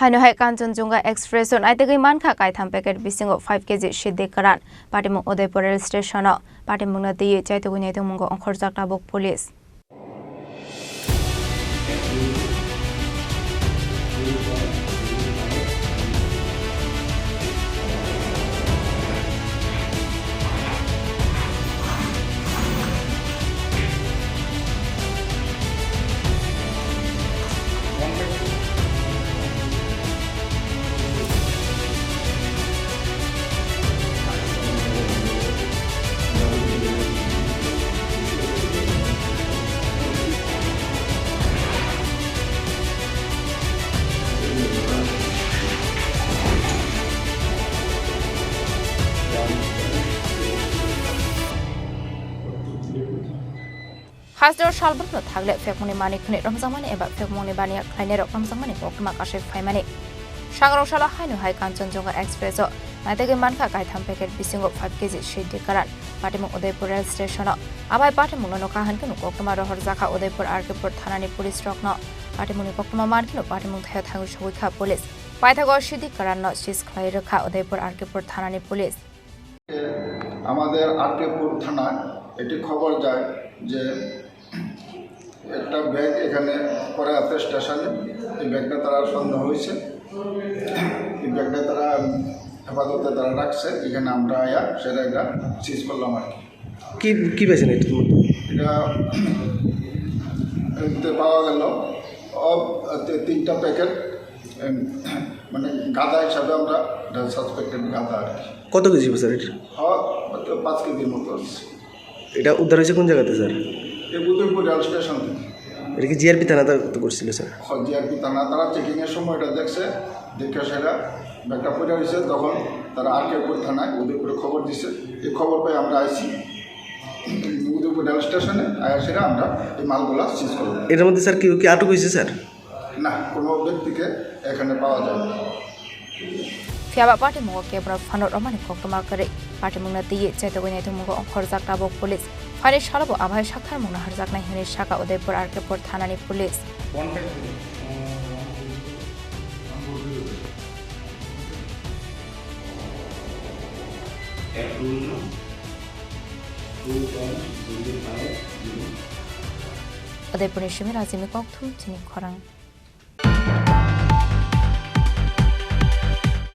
Haino Kanchenjunga Express on Naitugwi Mankha Kaitham packet Bisingo 5 kg Siddi Kwran Patimung Udaipur rail station Patimung Nadi Naitugwi Naitugwi Khorang Tabuk police Hasdor Shalbuk no Tagle Fekmoni Mani Knit Ramzamani about Fekmoni Bania Kainero Ramzamani Okma Kashif Faimani. Shangro Shala Haino Kanchenjunga Express Naitugwi Mankha Kaitham packet Bisingo 5 kg Siddi Kwran Patimung Udaipur rail station Abai Patimung no Kahankanu Okma Rohrzaka Udaipur Arkipur Thanani police rock no Patimuni Okma Mankino Patimung Thangu Shawika police Paithago Siddi Kwran no Sis Khairaka Udaipur Arkipur Thanani police আমাদের আরকেপুর থানায় এটি খবর যায় যে একটা bag এখানে পড়ে আছে স্টেশনে এই ব্যাগটা তারা সন্দেহ হয়েছে এই ব্যাগটা তারা হেফাজতে তারা রাখছে এখানে আমরা আয়া সেটা একটা সিজ করলাম আর কি কি পেয়েছেন এটা পাওয়া গেল তিনটা প্যাকেট মানে গাঁদা হিসাবে আমরা সাসপেক্টেড গাঁদা আর কি কত কেজি স্যার এটা 5 কেজির মতো এটা উদ্ধার হয়েছে কোন জায়গাতে স্যার এই উদয়পুর রেল স্টেশন থেকে এটা কি জিআরপি থানাতে করছিল স্যার জিআরপি থানা তারা চেকিংয়ের সময় এটা দেখছে দেখে সেটা ব্যাগটা পড়ে রয়েছে তখন তারা আরকেপুর থানায় উদয়পুরে খবর দিছে এই খবর পেয়ে আমরা আইছি উদয়পুর রেল স্টেশনে আয়া সেটা আমরা এই মালগুলা সিজ করব এর মধ্যে স্যার কি আটক হয়েছে স্যার না কোনো ব্যক্তিকে এখানে পাওয়া যায় Fiaba Patimung Kebra Fanot Romani Kokma Kare Patimung Nadi Naitugwi Naitugwi Khorang Tabuk police Fare Shalabo Abai Shakhar Muna Harzak Nahini Shaka Udaipur Arkipur Thanani police Udaipur Shimir Azimi Kaitham Chini Khorang